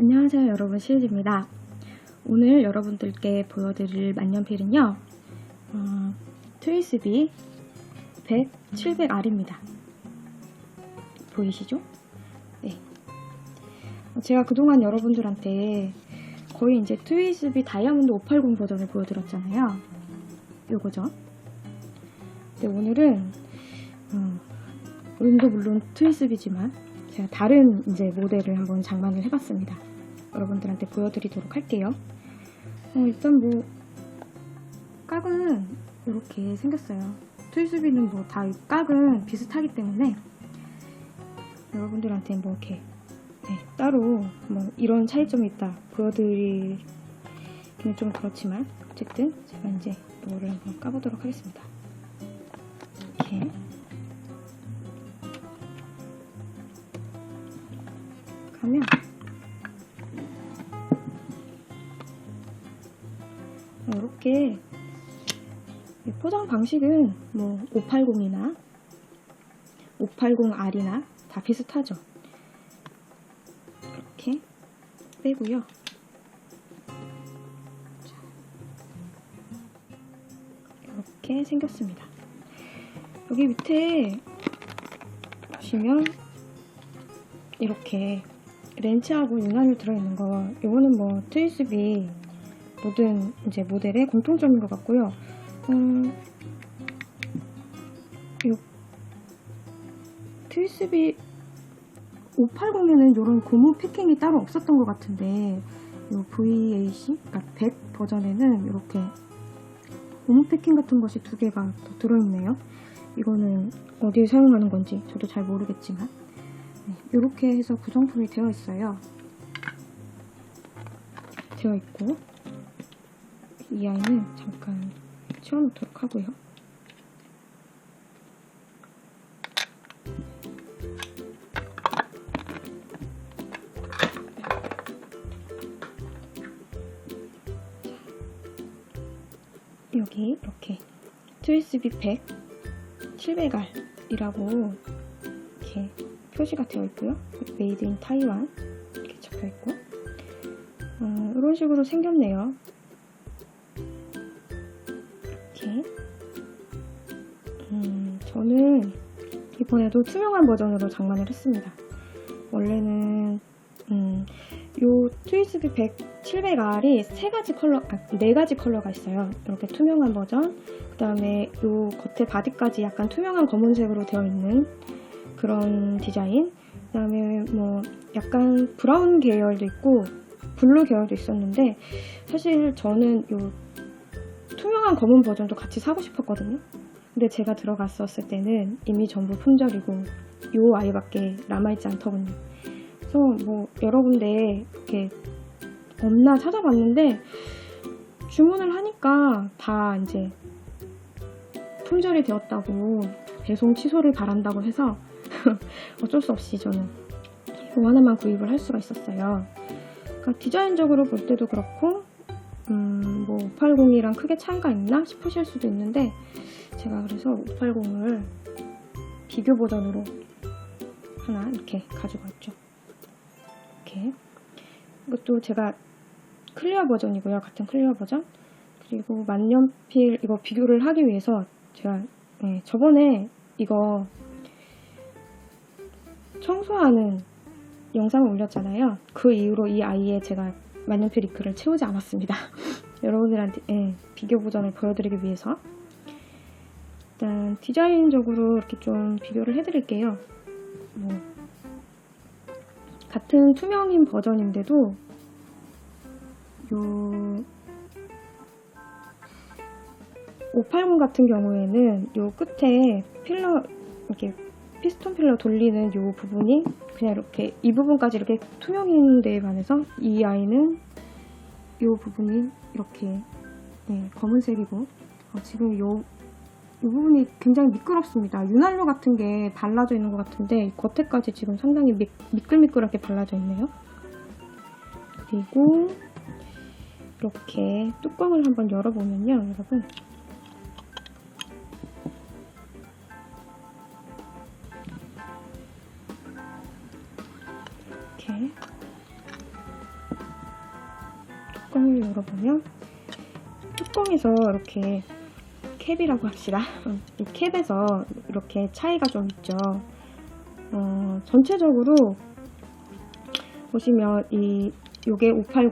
안녕하세요 여러분, 시은지입니다. 오늘 여러분들께 보여드릴 만년필은요 트위스비 100, 700R입니다. 보이시죠? 네. 제가 그동안 여러분들한테 거의 이제 트위스비 다이아몬드 580 버전을 보여드렸잖아요. 요거죠. 근데 오늘은 룸도 물론 트위스비지만 제가 다른 이제 모델을 한번 장만을 해봤습니다. 여러분들한테 보여드리도록 할게요. 일단 뭐 깍은 이렇게 생겼어요. 트위스비는 뭐 다 깍은 비슷하기 때문에 여러분들한테 뭐 이렇게 따로 뭐 이런 차이점이 있다 보여드리기는 좀 그렇지만 어쨌든 제가 이제 이거를 한번 까보도록 하겠습니다. 이렇게 가면 이렇게 포장 방식은 뭐 580이나 580R이나 다 비슷하죠. 이렇게 빼고요. 이렇게 생겼습니다. 여기 밑에 보시면 이렇게 렌치하고 윤활유 들어있는 거, 이거는 뭐 트위스비 모든 이제 모델의 공통점인 것 같고요. 이 트위스비 580에는 이런 고무 패킹이 따로 없었던 것 같은데, 이 VAC, 그러니까 100 버전에는 이렇게 고무 패킹 같은 것이 두 개가 더 들어있네요. 이거는 어디에 사용하는 건지 저도 잘 모르겠지만 이렇게 해서 구성품이 되어 있어요. 되어 있고, 이 아이는 잠깐 치워놓도록 하고요. 여기 이렇게 트위스비 100, 700R이라고 이렇게 표시가 되어 있고요. 메이드 인 타이완 이렇게 적혀 있고, 이런 식으로 생겼네요. 이렇게. 저는 이번에도 투명한 버전으로 장만을 했습니다. 원래는 요 트위스비 100, 700R이 4가지 컬러가 있어요. 이렇게 투명한 버전, 그 다음에 요 겉에 바디까지 약간 투명한 검은색으로 되어 있는 그런 디자인, 그 다음에 뭐 약간 브라운 계열도 있고 블루 계열도 있었는데, 사실 저는 요 투명한 검은 버전도 같이 사고 싶었거든요. 근데 제가 들어갔었을 때는 이미 전부 품절이고 요 아이밖에 남아있지 않더군요. 그래서 뭐 여러 군데 이렇게 없나 찾아봤는데, 주문을 하니까 다 이제 품절이 되었다고, 배송 취소를 바란다고 해서 어쩔 수 없이 저는 이거 하나만 구입을 할 수가 있었어요. 그러니까 디자인적으로 볼 때도 그렇고 뭐 580이랑 크게 차이가 있나 싶으실 수도 있는데, 제가 그래서 580을 비교 버전으로 하나 이렇게 가지고 왔죠. 이렇게. 이것도 제가 클리어 버전이고요. 같은 클리어 버전. 그리고 만년필 이거 비교를 하기 위해서 제가 저번에 이거 청소하는 영상을 올렸잖아요. 그 이후로 이 아이의 제가 만년필 이크를 채우지 않았습니다. 여러분들한테 비교 버전을 보여드리기 위해서. 일단 디자인적으로 이렇게 좀 비교를 해드릴게요. 뭐 같은 투명인 버전인데도 요 580 같은 경우에는 요 끝에 필러, 이렇게 피스톤 필러 돌리는 요 부분이 그냥 이렇게 이 부분까지 이렇게 투명인 데에 반해서 이 아이는 요 부분이 이렇게 검은색이고, 지금 요 부분이 굉장히 미끄럽습니다. 윤활유 같은 게 발라져 있는 것 같은데 겉에까지 지금 상당히 미끌미끌하게 발라져 있네요. 그리고 이렇게 뚜껑을 한번 열어보면요, 여러분, 이렇게 뚜껑을 열어보면 뚜껑에서 이렇게 캡이라고 합시다. 이 캡에서 이렇게 차이가 좀 있죠. 전체적으로 보시면 요게 580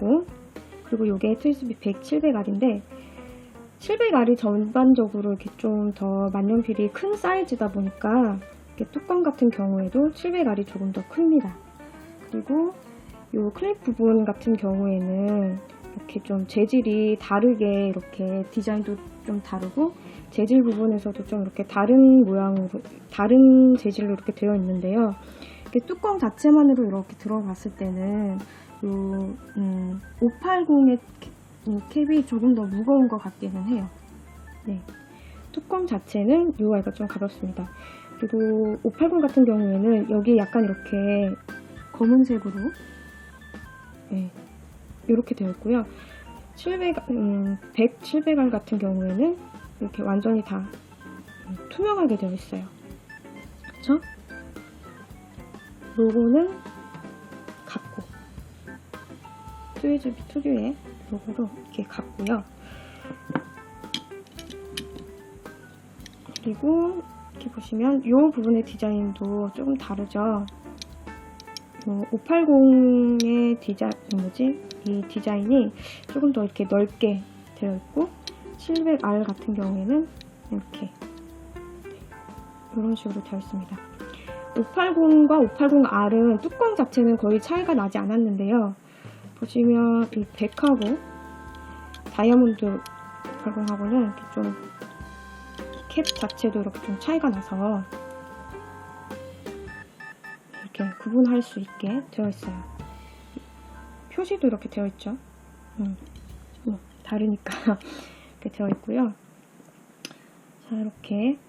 그리고 요게 트위스비 100, 700R인데 700R이 전반적으로 이렇게 좀 더 만년필이 큰 사이즈다 보니까 이렇게 뚜껑 같은 경우에도 700R이 조금 더 큽니다. 그리고 요 클립 부분 같은 경우에는 이렇게 좀 재질이 다르게 이렇게 디자인도 좀 다르고 재질 부분에서도 좀 이렇게 다른 모양으로 다른 재질로 이렇게 되어 있는데요. 이렇게 뚜껑 자체만으로 이렇게 들어봤을 때는 요 580의 캡이 조금 더 무거운 것 같기는 해요. 네. 뚜껑 자체는 요 아이가 좀 가볍습니다. 그리고 580 같은 경우에는 여기 약간 이렇게 검은색으로 네, 이렇게 되어 있고요. 100, 700R 같은 경우에는 이렇게 완전히 다 투명하게 되어 있어요. 그쵸? 로고는 같고 트위즈비 특유의 로고로 이렇게 같고요. 그리고 이렇게 보시면 이 부분의 디자인도 조금 다르죠. 580의 이 디자인이 조금 더 이렇게 넓게 되어 있고 700R 같은 경우에는 이렇게 이런 식으로 되어 있습니다. 580과 580R은 뚜껑 자체는 거의 차이가 나지 않았는데요. 보시면 이 100하고 다이아몬드 580하고는 이렇게 좀 캡 자체도 이렇게 좀 차이가 나서 이렇게 구분할 수 있게 되어 있어요. 표시도 이렇게 되어 있죠. 다르니까 이렇게 되어 있고요. 자, 이렇게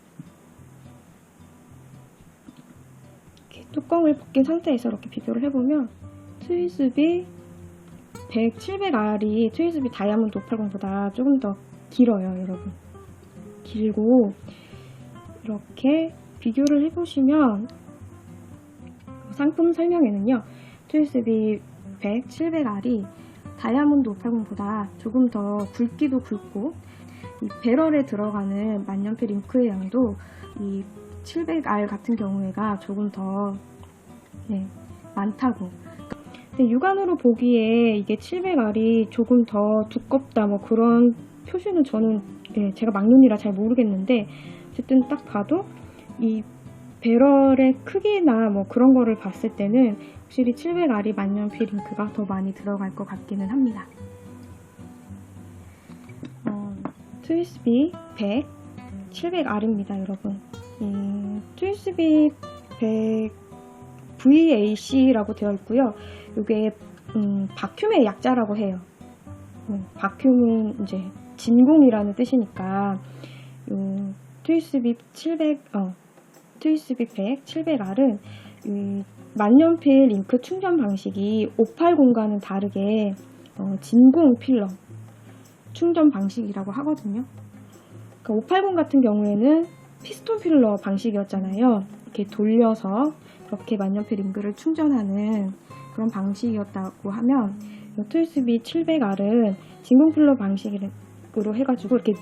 뚜껑을 벗긴 상태에서 이렇게 비교를 해보면 트위즈비 100, 700R이 트위즈비 다이아몬드 580보다 조금 더 길어요, 여러분. 길고 이렇게 비교를 해보시면 상품 설명에는요, 트위즈비 100, 700R이 다이아몬드 580보다 조금 더 굵기도 굵고 이 배럴에 들어가는 만년필 잉크의 양도 이 700R 같은 경우에가 조금 더 많다고. 근데 육안으로 보기에 이게 700R이 조금 더 두껍다 뭐 그런 표시는 저는 제가 막눈이라 잘 모르겠는데 어쨌든 딱 봐도 이 배럴의 크기나 뭐 그런 거를 봤을 때는 확실히 700R이 만년필 잉크가 더 많이 들어갈 것 같기는 합니다. 트위스비 100, 700R입니다, 여러분. 트위스비 100 VAC라고 되어 있고요. 이게 바큐의 약자라고 해요. 바큐는 이제 진공이라는 뜻이니까 트위스비 100, 700R은 만년필 잉크 충전 방식이 580과는 다르게 진공 필러 충전 방식이라고 하거든요. 그러니까 580 같은 경우에는 피스톤 필러 방식이었잖아요. 이렇게 돌려서 그렇게 만년필 잉크를 충전하는 그런 방식이었다고 하면 트위스비 700R은 진공 필러 방식으로 해가지고 이렇게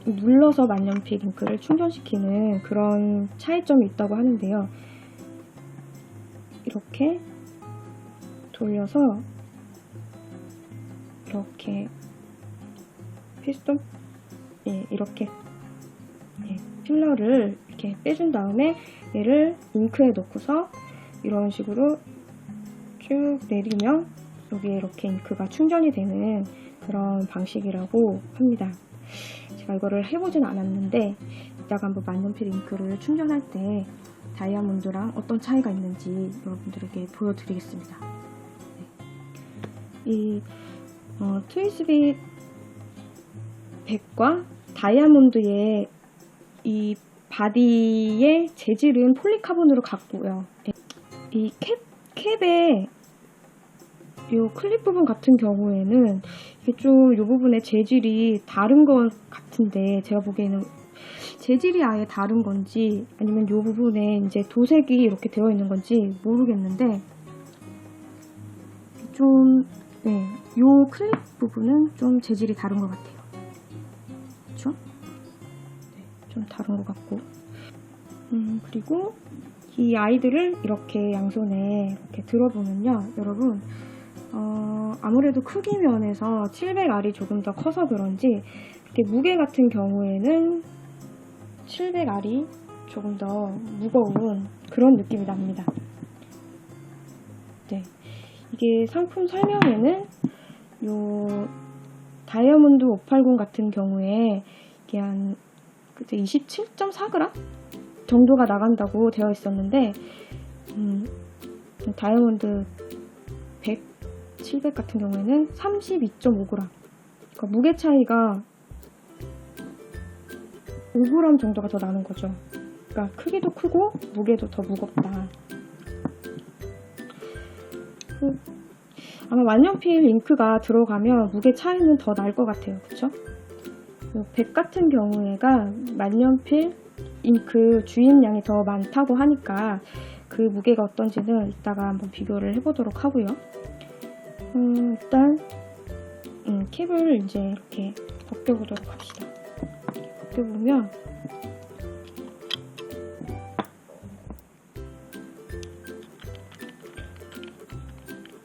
눌러서 만년필 잉크를 충전시키는 그런 차이점이 있다고 하는데요. 이렇게 돌려서 이렇게 피스톤 이렇게 필러를 이렇게 빼준 다음에 얘를 잉크에 넣고서 이런 식으로 쭉 내리면 여기에 이렇게 잉크가 충전이 되는 그런 방식이라고 합니다. 제가 이거를 해보진 않았는데 이따가 한번 만년필 잉크를 충전할 때 다이아몬드랑 어떤 차이가 있는지 여러분들에게 보여드리겠습니다. 이 트위스비 100과 다이아몬드의 이 바디의 재질은 폴리카본으로 같고요. 이 캡의 이 클립 부분 같은 경우에는 이게 좀 이 부분의 재질이 다른 것 같은데 제가 보기에는 재질이 아예 다른 건지 아니면 이 부분에 이제 도색이 이렇게 되어 있는 건지 모르겠는데 좀, 네, 요 클립 부분은 좀 재질이 다른 것 같아요. 그쵸? 네, 좀 다른 것 같고. 그리고 이 아이들을 이렇게 양손에 이렇게 들어보면요, 여러분, 아무래도 크기 면에서 700R이 조금 더 커서 그런지 이렇게 무게 같은 경우에는 700R이 조금 더 무거운 그런 느낌이 납니다. 네, 이게 상품 설명에는 요 다이아몬드 580 같은 경우에 이게 한 27.4g 정도가 나간다고 되어 있었는데 다이아몬드 100, 700 같은 경우에는 32.5g, 그러니까 무게 차이가 5g 정도가 더 나는 거죠. 그러니까 크기도 크고 무게도 더 무겁다. 아마 만년필 잉크가 들어가면 무게 차이는 더 날 것 같아요. 그쵸? 100 같은 경우에가 만년필 잉크 주입량이 더 많다고 하니까 그 무게가 어떤지는 이따가 한번 비교를 해보도록 하고요. 일단 캡을 이제 이렇게 벗겨보도록 합시다. 벗겨보면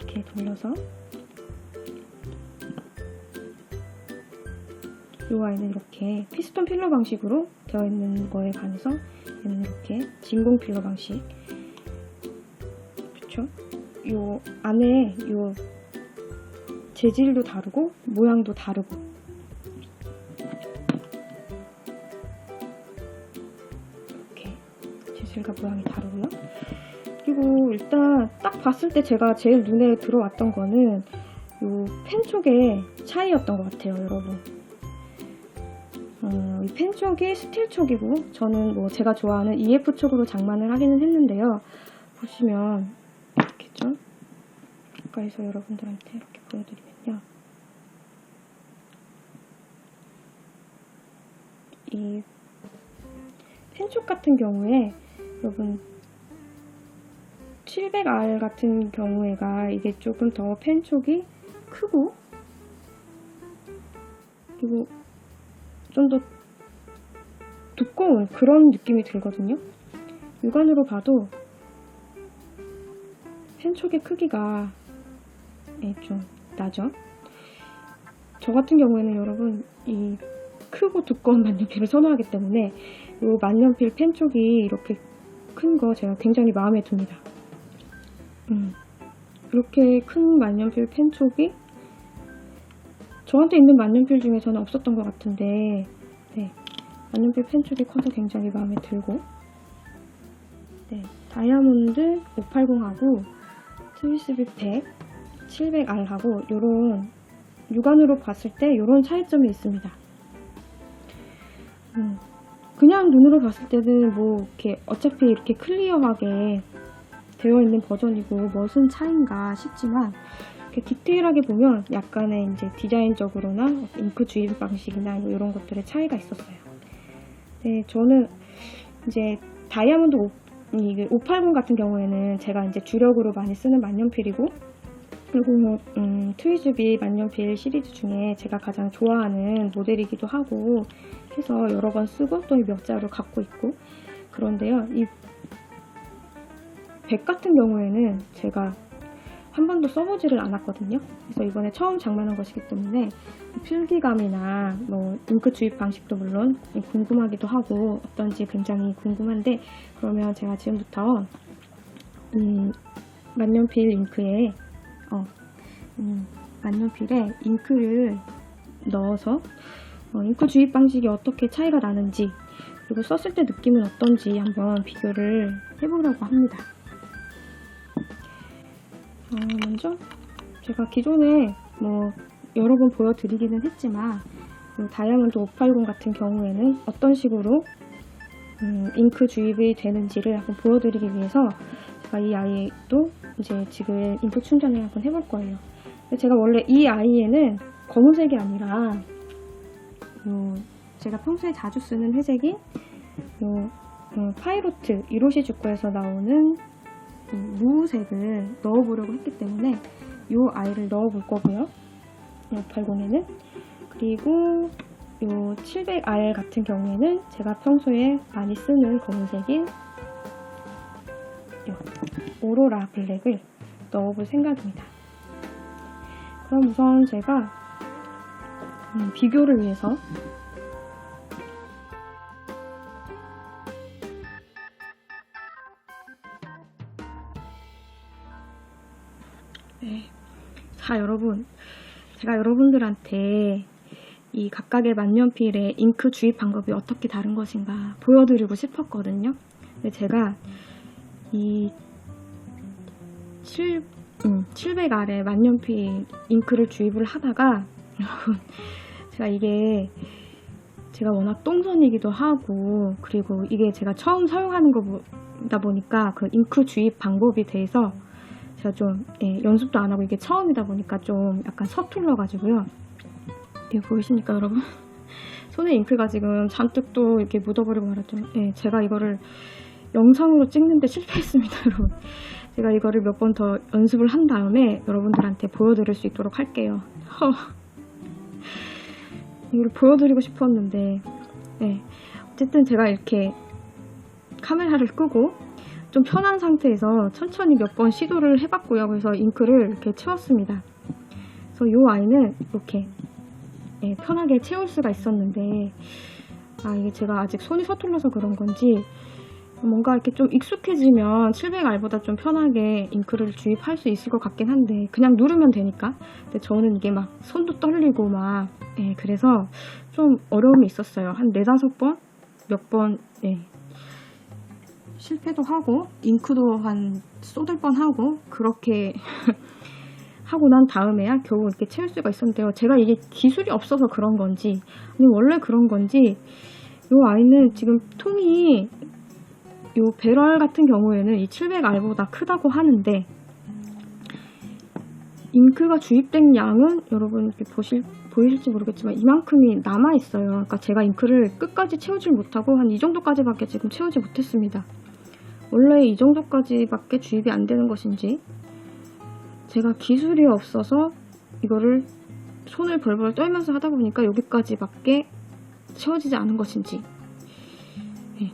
이렇게 돌려서 이 아이는 이렇게 피스톤 필러 방식으로 되어 있는 거에 반해서 얘는 이렇게 진공 필러 방식. 그쵸? 요 안에 요 재질도 다르고 모양도 다르고. 이렇게 재질과 모양이 다르고요. 그리고 일단 딱 봤을 때 제가 제일 눈에 들어왔던 거는 요 펜 쪽의 차이였던 것 같아요, 여러분. 이 펜 쪽이 스틸 쪽이고 저는 뭐 제가 좋아하는 EF 쪽으로 장만을 하기는 했는데요. 보시면 이렇게죠. 가까이서 여러분들한테 이렇게 보여드리면요. 이 펜 쪽 같은 경우에 여러분 700R 같은 경우에가 이게 조금 더 펜 쪽이 크고 그리고 좀 더 두꺼운 그런 느낌이 들거든요. 육안으로 봐도 펜 쪽의 크기가 좀 나죠. 저 같은 경우에는 여러분 이 크고 두꺼운 만년필을 선호하기 때문에 이 만년필 펜 쪽이 이렇게 큰 거 제가 굉장히 마음에 듭니다. 이렇게 큰 만년필 펜 쪽이 저한테 있는 만년필 중에서는 없었던 것 같은데, 네, 만년필 펜 쪽이 커서 굉장히 마음에 들고, 네, 다이아몬드 580하고 트위스비 100, 700R하고 요런 육안으로 봤을 때 요런 차이점이 있습니다. 그냥 눈으로 봤을 때는 뭐 이렇게 어차피 이렇게 클리어하게 되어 있는 버전이고 무슨 차이인가 싶지만 이렇게 디테일하게 보면 약간의 이제 디자인적으로나 잉크 주입 방식이나 이런 것들의 차이가 있었어요. 네, 저는 이제 다이아몬드 580 같은 경우에는 제가 이제 주력으로 많이 쓰는 만년필이고, 그리고 트위즈비 만년필 시리즈 중에 제가 가장 좋아하는 모델이기도 하고 해서 여러 번 쓰고 또 몇 자루 갖고 있고. 그런데요, 이 100 같은 경우에는 제가 한 번도 써보지를 않았거든요. 그래서 이번에 처음 장만한 것이기 때문에 필기감이나 뭐 잉크 주입 방식도 물론 궁금하기도 하고 어떤지 굉장히 궁금한데, 그러면 제가 지금부터 만년필 잉크에 만년필에 잉크를 넣어서 잉크 주입 방식이 어떻게 차이가 나는지, 그리고 썼을 때 느낌은 어떤지 한번 비교를 해보려고 합니다. 먼저 제가 기존에 뭐 여러 번 보여드리기는 했지만 다이아몬드 580 같은 경우에는 어떤 식으로 잉크 주입이 되는지를 한번 보여드리기 위해서 제가 이 아이도 이제 지금 잉크 충전을 한번 해볼 거예요. 제가 원래 이 아이에는 검은색이 아니라 제가 평소에 자주 쓰는 회색인 파이로트 이로시주코에서 나오는 무색을 넣어보려고 했기 때문에 요 아이를 넣어 볼 거고요. 이 580에는. 그리고 요 700R 같은 경우에는 제가 평소에 많이 쓰는 검은색인 요 오로라 블랙을 넣어볼 생각입니다. 그럼 우선 제가 비교를 위해서 자, 여러분, 제가 여러분들한테 이 각각의 만년필의 잉크 주입 방법이 어떻게 다른 것인가 보여드리고 싶었거든요. 근데 제가 이 700R의 만년필 잉크를 주입을 하다가 제가 이게 제가 워낙 똥손이기도 하고, 그리고 이게 제가 처음 사용하는 거다 보니까 그 잉크 주입 방법에 대해서 제가 좀 연습도 안 하고 이게 처음이다 보니까 좀 약간 서툴러가지고요. 이거 보이십니까, 여러분? 손에 잉크가 지금 잔뜩 또 이렇게 묻어버리고 말았죠. 제가 이거를 영상으로 찍는데 실패했습니다, 여러분. 제가 이거를 몇 번 더 연습을 한 다음에 여러분들한테 보여드릴 수 있도록 할게요. 이걸 보여드리고 싶었는데, 어쨌든 제가 이렇게 카메라를 끄고 좀 편한 상태에서 천천히 몇 번 시도를 해봤고요. 그래서 잉크를 이렇게 채웠습니다. 그래서 이 아이는 이렇게 편하게 채울 수가 있었는데, 이게 제가 아직 손이 서툴러서 그런 건지 뭔가 이렇게 좀 익숙해지면 700R보다 좀 편하게 잉크를 주입할 수 있을 것 같긴 한데, 그냥 누르면 되니까. 근데 저는 이게 막 손도 떨리고 막 그래서 좀 어려움이 있었어요. 한 4-5번 몇 번 실패도 하고 잉크도 한 쏟을 뻔하고 그렇게 하고 난 다음에야 겨우 이렇게 채울 수가 있었는데요. 제가 이게 기술이 없어서 그런 건지 아니 원래 그런 건지 이 아이는 지금 통이 요 배럴 같은 경우에는 이 700R보다 크다고 하는데, 잉크가 주입된 양은 여러분 이렇게 보이실지 모르겠지만 이만큼이 남아있어요. 그러니까 제가 잉크를 끝까지 채우질 못하고 한 이 정도까지밖에 지금 채우지 못했습니다. 원래 이 정도까지밖에 주입이 안 되는 것인지, 제가 기술이 없어서 이거를 손을 벌벌 떨면서 하다 보니까 여기까지밖에 채워지지 않은 것인지,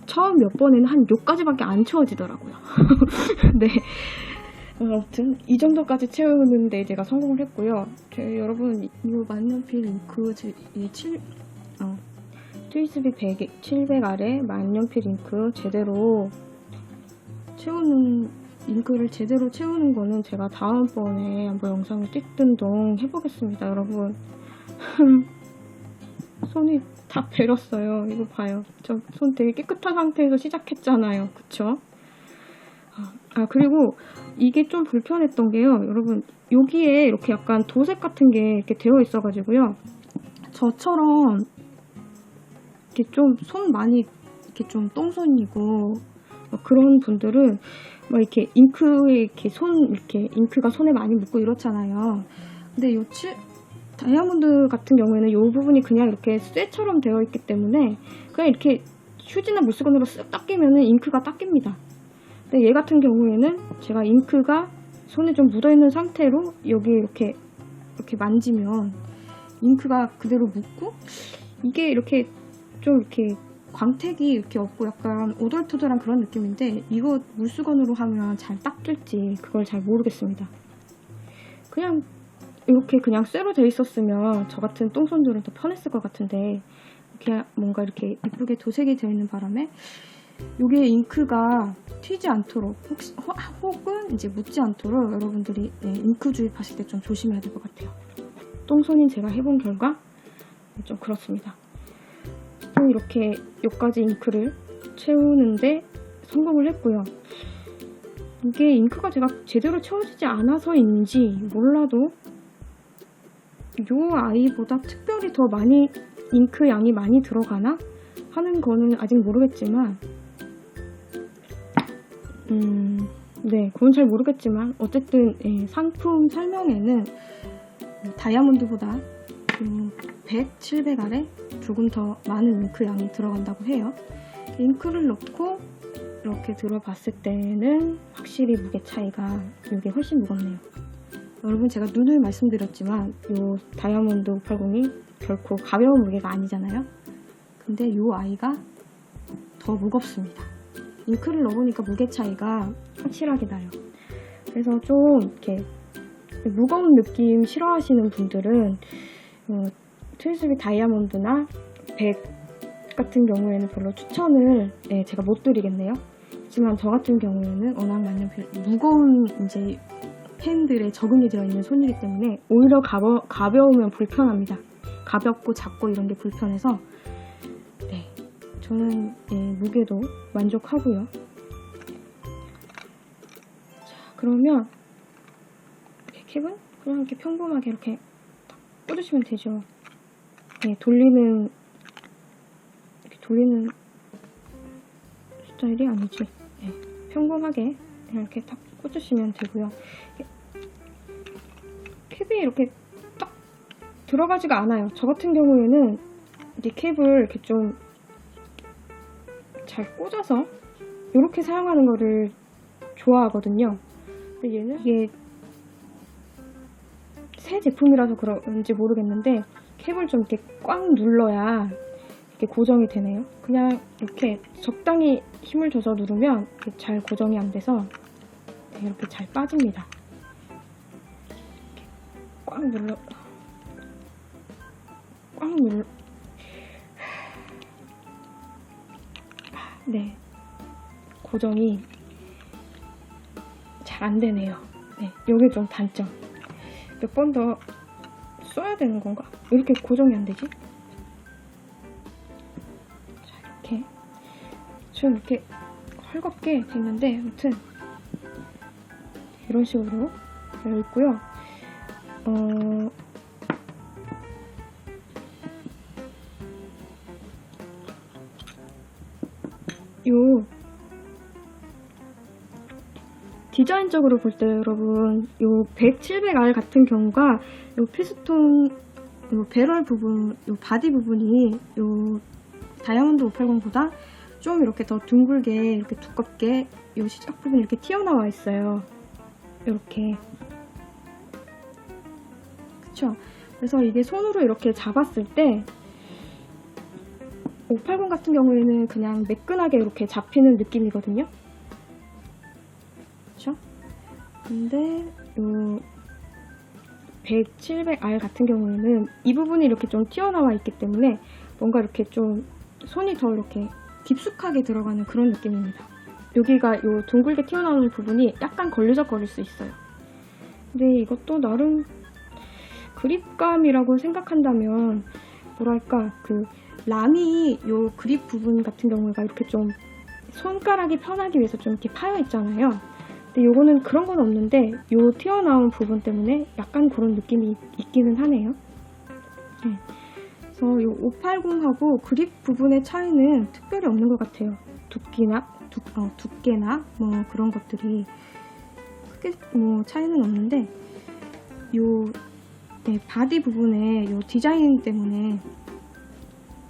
처음 몇 번에는 한 요까지밖에 안 채워지더라고요. 네. 아무튼 이 정도까지 채우는데 제가 성공을 했고요. 여러분 이 만년필 잉크 트위스비 700R의 만년필 잉크 제대로 채우는 잉크를 제대로 채우는 거는 제가 다음번에 한번 영상을 찍든동 해보겠습니다, 여러분. 손이 다 베렸어요. 이거 봐요. 저 손 되게 깨끗한 상태에서 시작했잖아요. 그쵸? 그리고 이게 좀 불편했던 게요. 여러분, 여기에 이렇게 약간 도색 같은 게 이렇게 되어 있어가지고요. 저처럼 이렇게 좀 손 많이 이렇게 좀 똥손이고 그런 분들은 막 이렇게 잉크에 이렇게 이렇게 잉크가 손에 많이 묻고 이렇잖아요. 근데 요 다이아몬드 같은 경우에는 이 부분이 그냥 이렇게 쇠처럼 되어 있기 때문에 그냥 이렇게 휴지나 물수건으로 쓱 닦이면은 잉크가 닦입니다. 근데 얘 같은 경우에는 제가 잉크가 손에 좀 묻어있는 상태로 여기 이렇게 만지면 잉크가 그대로 묻고, 이게 이렇게 좀 이렇게 광택이 이렇게 없고 약간 오돌토돌한 그런 느낌인데, 이거 물수건으로 하면 잘 닦일지 그걸 잘 모르겠습니다. 그냥 이렇게 그냥 쇠로 되어 있었으면 저 같은 똥손들은 더 편했을 것 같은데, 이렇게 뭔가 이렇게 이쁘게 도색이 되어 있는 바람에 여기에 잉크가 튀지 않도록 혹은 이제 묻지 않도록 여러분들이 잉크 주입하실 때 좀 조심해야 될 것 같아요. 똥손인 제가 해본 결과 좀 그렇습니다. 또 이렇게 여기까지 잉크를 채우는데 성공을 했고요. 이게 잉크가 제가 제대로 채워지지 않아서인지 몰라도 이 아이보다 특별히 더 많이 잉크 양이 많이 들어가나 하는 거는 아직 모르겠지만, 네, 그건 잘 모르겠지만 어쨌든 상품 설명에는 다이아몬드보다 700R에 조금 더 많은 잉크 양이 들어간다고 해요. 잉크를 넣고 이렇게 들어봤을 때는 확실히 무게 차이가 이게 훨씬 무겁네요. 여러분 제가 눈을 말씀드렸지만 요 다이아몬드 580이 결코 가벼운 무게가 아니잖아요. 근데 요 아이가 더 무겁습니다. 잉크를 넣어보니까 무게 차이가 확실하게 나요. 그래서 좀 이렇게 무거운 느낌 싫어하시는 분들은 트위스비 다이아몬드나 100 같은 경우에는 별로 추천을 제가 못 드리겠네요. 하지만 저 같은 경우에는 워낙 무거운 이제 펜들에 적응이 되어 있는 손이기 때문에 오히려 가벼우면 불편합니다. 가볍고 작고 이런 게 불편해서 저는 무게도 만족하고요. 자, 그러면 캡은 그냥 이렇게 평범하게 이렇게 딱 꽂으시면 되죠. 돌리는 스타일이 아니지. 평범하게 그냥 이렇게 딱 꽂으시면 되고요. 캡이 이렇게 딱 들어가지가 않아요. 저 같은 경우에는 이 캡을 이렇게 좀 잘 꽂아서 이렇게 사용하는 거를 좋아하거든요. 근데 얘는 이게 새 제품이라서 그런지 모르겠는데 캡을 좀 이렇게 꽉 눌러야 이렇게 고정이 되네요. 그냥 이렇게 적당히 힘을 줘서 누르면 잘 고정이 안 돼서 이렇게 잘 빠집니다. 이렇게 꽉 눌러 고정이 잘 안 되네요. 요게 좀 단점. 몇 번 더 써야 되는 건가? 왜 이렇게 고정이 안 되지? 자, 이렇게 좀 이렇게 헐겁게 됐는데 아무튼 이런 식으로 되어 있고요. 요 디자인적으로 볼 때 여러분 요 100, 700R 같은 경우가 요 피스톤 요 배럴 부분, 요 바디 부분이 요 다이아몬드 580보다 좀 이렇게 더 둥글게 이렇게 두껍게 요 시작 부분이 이렇게 튀어나와 있어요. 이렇게 그쵸? 그래서 이게 손으로 이렇게 잡았을 때 580 같은 경우에는 그냥 매끈하게 이렇게 잡히는 느낌이거든요. 그쵸? 근데 요 100, 700R 같은 경우에는 이 부분이 이렇게 좀 튀어나와 있기 때문에 뭔가 이렇게 좀 손이 더 이렇게 깊숙하게 들어가는 그런 느낌입니다. 여기가 요 둥글게 튀어나오는 부분이 약간 걸리적거릴 수 있어요. 근데 이것도 나름 그립감이라고 생각한다면 뭐랄까 그 람이 요 그립 부분 같은 경우가 이렇게 좀 손가락이 편하기 위해서 좀 이렇게 파여 있잖아요. 근데 요거는 그런 건 없는데 요 튀어나온 부분 때문에 약간 그런 느낌이 있기는 하네요. 그래서 요 580하고 그립 부분의 차이는 특별히 없는 것 같아요. 두께나 뭐 그런 것들이 크게 뭐 차이는 없는데 요 바디 부분의 요 디자인 때문에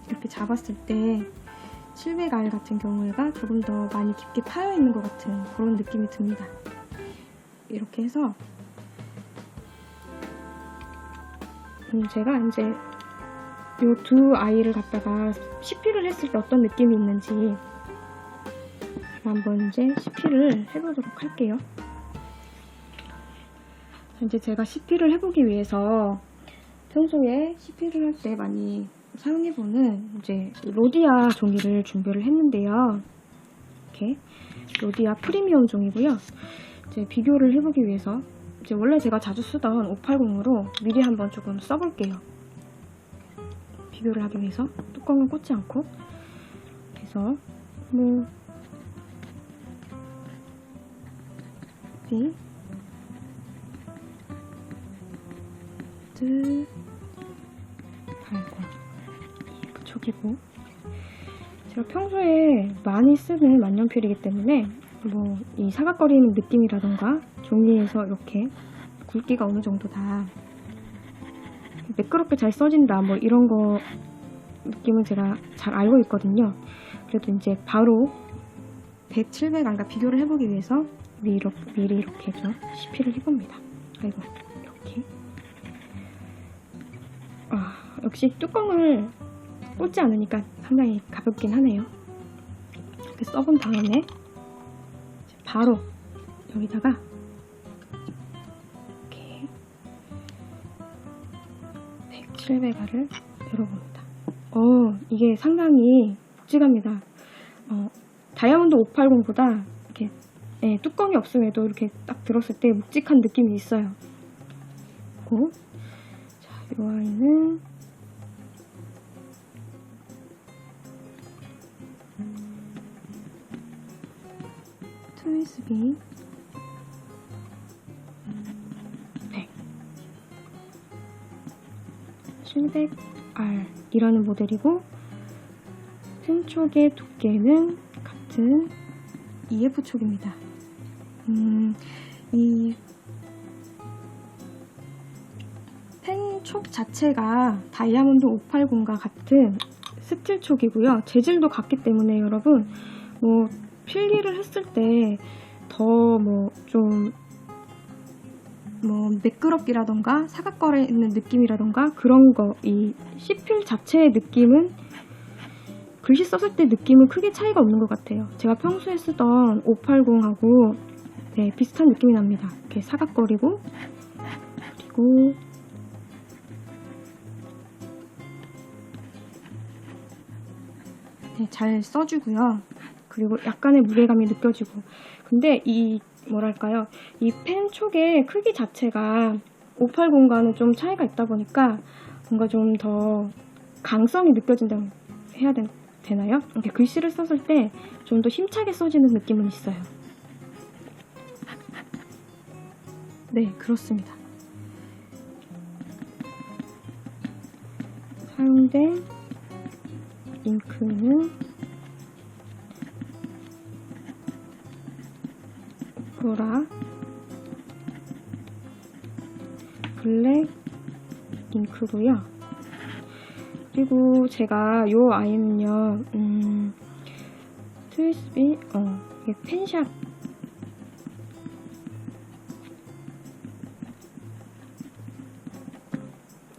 이렇게 잡았을 때 700R 같은 경우에가 조금 더 많이 깊게 파여 있는 것 같은 그런 느낌이 듭니다. 이렇게 해서 제가 이제 이 두 아이를 갖다가 CP를 했을 때 어떤 느낌이 있는지 한번 이제 CP를 해보도록 할게요. 이제 제가 CP를 해보기 위해서 평소에 CP를 할 때 많이 사용해보는 이제 로디아 종이를 준비를 했는데요. 이렇게 로디아 프리미엄 종이고요. 이제 비교를 해보기 위해서 이제 원래 제가 자주 쓰던 580으로 미리 한번 조금 써볼게요. 비교를 하기 위해서 뚜껑을 꽂지 않고 그래서 뭐 그쪽이고 제가 평소에 많이 쓰는 만년필이기 때문에 뭐 이 사각거리는 느낌이라던가 종이에서 이렇게 굵기가 어느 정도 다 매끄럽게 잘 써진다 뭐 이런 거 느낌은 제가 잘 알고 있거든요. 그래도 이제 바로 100, 700R과 비교를 해보기 위해서 미리 이렇게 좀 CP를 해봅니다. 아이고 이렇게. 역시 뚜껑을 꽂지 않으니까 상당히 가볍긴 하네요. 이렇게 써본 다음에 바로 여기다가 이렇게 107배가를 열어봅니다. 이게 상당히 묵직합니다. 다이아몬드 580보다 이렇게 뚜껑이 없음에도 이렇게 딱 들었을 때 묵직한 느낌이 있어요. 그리고 자, 이 아이는 트위스비 100 700R 이라는 모델이고 펜 촉의 두께는 같은 EF 촉입니다. 이 펜 촉 자체가 다이아몬드 580과 같은 스틸 촉이고요. 재질도 같기 때문에 여러분 필기를 했을 때 더 매끄럽기라던가 사각거리는 느낌이라던가 그런 거, 이 C필 자체의 느낌은 글씨 썼을 때 느낌은 크게 차이가 없는 것 같아요. 제가 평소에 쓰던 580하고 비슷한 느낌이 납니다. 이렇게 사각거리고, 그리고 잘 써주고요. 그리고 약간의 무게감이 느껴지고. 근데 이 펜 촉의 크기 자체가 580과는 좀 차이가 있다 보니까 뭔가 좀 더 강성이 느껴진다고 해야 되나요? 이렇게 글씨를 썼을 때 좀 더 힘차게 써지는 느낌은 있어요. 네, 그렇습니다. 사용된 잉크는 오프라 블랙 잉크고요. 그리고 제가 이 아이는요, 트위스비 이게 펜샵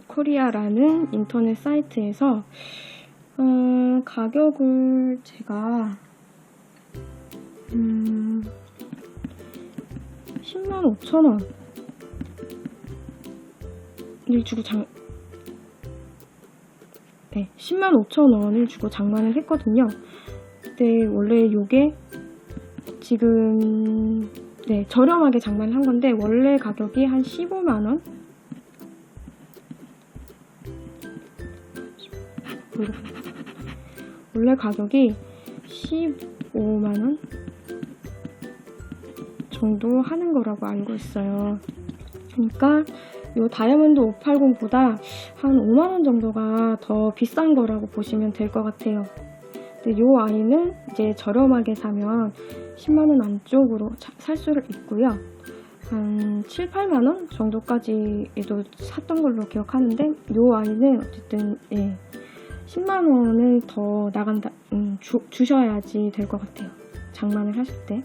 코리아라는 인터넷 사이트에서 가격을 제가 105,000원을 주고 105,000원을 주고 장만을 했거든요. 근데 원래 이게 지금 저렴하게 장만을 한 건데 원래 가격이 한 15만원? 원래 가격이 15만원 정도 하는 거라고 알고 있어요. 그러니까 이 다이아몬드 580보다 한 5만원 정도가 더 비싼 거라고 보시면 될 것 같아요. 근데 이 아이는 이제 저렴하게 사면 10만원 안쪽으로 살 수를 있고요. 한 7, 8만원 정도까지도 샀던 걸로 기억하는데 이 아이는 어쨌든 10만원을 더 주셔야지 될 것 같아요. 장만을 하실 때.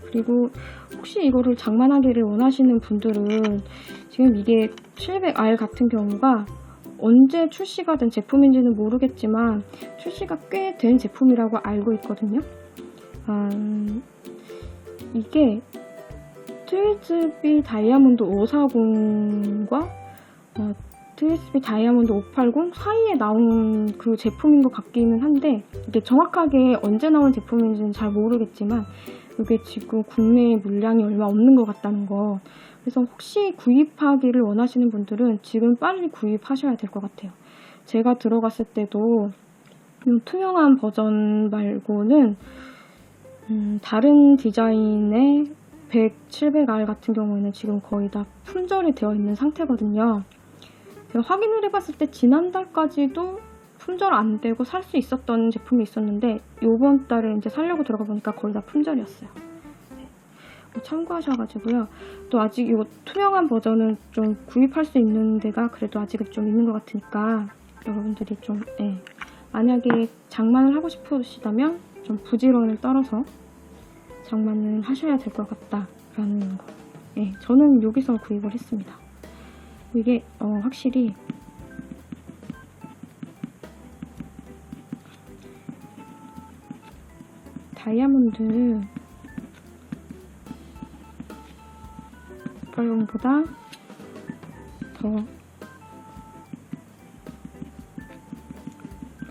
그리고 혹시 이거를 장만하기를 원하시는 분들은 지금 이게 700R 같은 경우가 언제 출시가 된 제품인지는 모르겠지만 출시가 꽤 된 제품이라고 알고 있거든요. 이게 트위즈비 다이아몬드 540과 트위즈비 다이아몬드 580 사이에 나온 그 제품인 것 같기는 한데 이게 정확하게 언제 나온 제품인지는 잘 모르겠지만 이게 지금 국내에 물량이 얼마 없는 것 같다는 거. 그래서 혹시 구입하기를 원하시는 분들은 지금 빨리 구입하셔야 될 것 같아요. 제가 들어갔을 때도 투명한 버전 말고는 다른 디자인의 700R 같은 경우에는 지금 거의 다 품절이 되어 있는 상태거든요. 제가 확인을 해봤을 때 지난달까지도 품절 안 되고 살 수 있었던 제품이 있었는데 이번 달에 이제 살려고 들어가 보니까 거의 다 품절이었어요. 참고하셔가지고요. 또 아직 이거 투명한 버전은 좀 구입할 수 있는 데가 그래도 아직은 좀 있는 것 같으니까 여러분들이 좀 만약에 장만을 하고 싶으시다면 좀 부지런을 떨어서 장만을 하셔야 될 것 같다라는 거. 저는 여기서 구입을 했습니다. 이게 확실히 다이아몬드 오팔공보다 더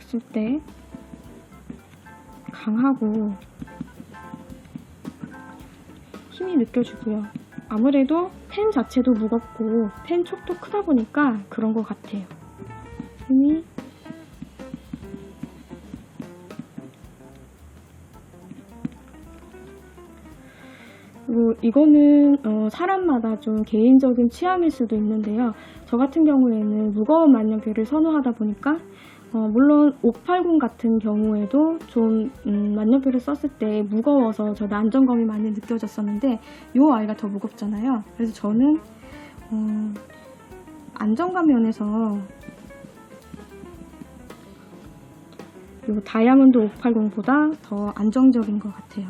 쓸 때 강하고 힘이 느껴지고요. 아무래도 펜 자체도 무겁고 펜 촉도 크다 보니까 그런 것 같아요. 힘이 이거는 사람마다 좀 개인적인 취향일 수도 있는데요. 저 같은 경우에는 무거운 만년필을 선호하다 보니까 물론 580 같은 경우에도 좀 만년필을 썼을 때 무거워서 저도 안정감이 많이 느껴졌었는데 이 아이가 더 무겁잖아요. 그래서 저는 안정감 면에서 이 다이아몬드 580보다 더 안정적인 것 같아요.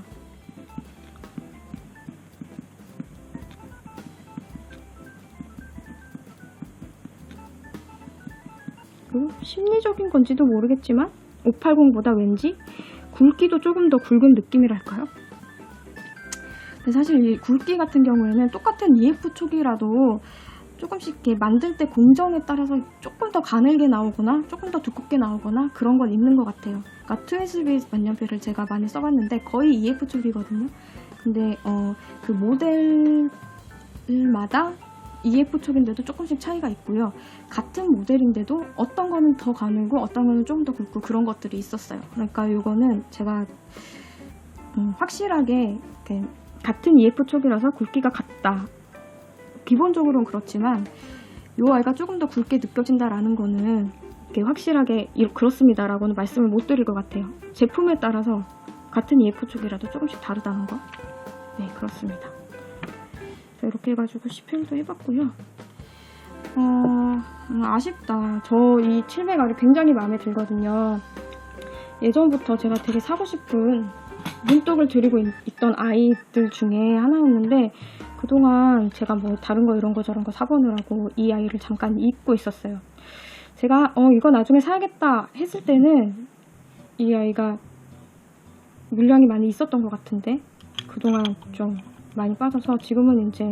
심리적인 건지도 모르겠지만 580보다 왠지 굵기도 조금 더 굵은 느낌이랄까요? 사실 이 굵기 같은 경우에는 똑같은 EF 촉이라도 조금씩 이렇게 만들 때 공정에 따라서 조금 더 가늘게 나오거나 조금 더 두껍게 나오거나 그런 건 있는 것 같아요. 그러니까 트윈스비 만년필을 제가 많이 써봤는데 거의 EF 촉이거든요. 근데 그 모델마다 EF 촉인데도 조금씩 차이가 있고요. 같은 모델인데도 어떤 거는 더 가늘고 어떤 거는 좀 더 굵고 그런 것들이 있었어요. 그러니까 이거는 제가 확실하게 같은 EF 촉이라서 굵기가 같다. 기본적으로는 그렇지만 이 아이가 조금 더 굵게 느껴진다라는 거는 확실하게 그렇습니다라고는 말씀을 못 드릴 것 같아요. 제품에 따라서 같은 EF 촉이라도 조금씩 다르다는 거. 네, 그렇습니다. 이렇게 해가지고 10회도 해봤고요. 아쉽다. 저 이 700R이 굉장히 마음에 들거든요. 예전부터 제가 되게 사고 싶은 눈독을 들이고 있던 아이들 중에 하나였는데 그동안 제가 뭐 다른 거 이런 거 저런 거 사보느라고 이 아이를 잠깐 잊고 있었어요. 제가 이거 나중에 사야겠다 했을 때는 이 아이가 물량이 많이 있었던 것 같은데 그동안 좀 많이 빠져서 지금은 이제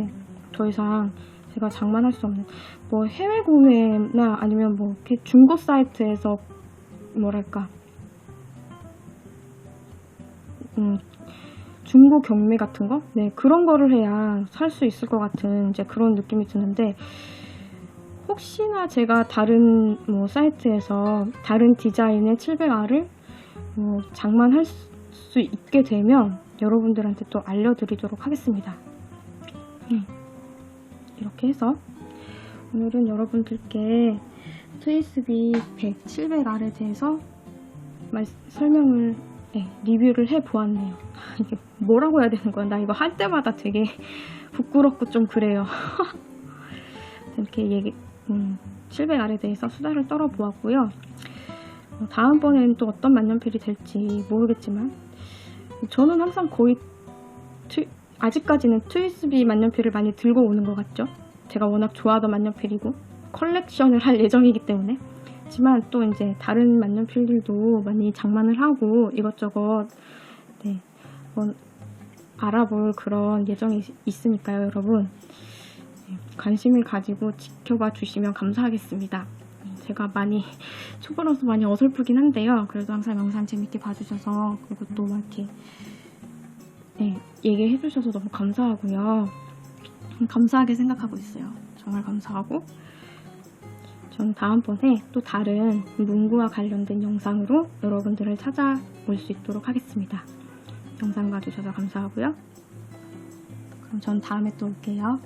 더 이상 제가 장만할 수 없는 뭐 해외 구매나 아니면 뭐 이렇게 중고 사이트에서 뭐랄까 중고 경매 같은 거? 네, 그런 거를 해야 살 수 있을 것 같은 이제 그런 느낌이 드는데 혹시나 제가 다른 뭐 사이트에서 다른 디자인의 700R을 장만할 수 있게 되면 여러분들한테 또 알려드리도록 하겠습니다. 이렇게 해서 오늘은 여러분들께 트위스비 100, 700R에 대해서 설명을 리뷰를 해보았네요. 이게 뭐라고 해야 되는 거야? 나 이거 할 때마다 되게 부끄럽고 좀 그래요. 이렇게 700R에 대해서 수다를 떨어보았고요. 다음번에는 또 어떤 만년필이 될지 모르겠지만 저는 항상 거의 아직까지는 트위스비 만년필을 많이 들고 오는 것 같죠. 제가 워낙 좋아하던 만년필이고 컬렉션을 할 예정이기 때문에 하지만 또 이제 다른 만년필들도 많이 장만을 하고 이것저것 알아볼 그런 예정이 있으니까요. 여러분 관심을 가지고 지켜봐 주시면 감사하겠습니다. 제가 많이 초보라서 많이 어설프긴 한데요. 그래도 항상 영상 재밌게 봐주셔서 그리고 또 막 이렇게 얘기해 주셔서 너무 감사하고요. 감사하게 생각하고 있어요. 정말 감사하고 저는 다음번에 또 다른 문구와 관련된 영상으로 여러분들을 찾아올 수 있도록 하겠습니다. 영상 봐주셔서 감사하고요. 그럼 전 다음에 또 올게요.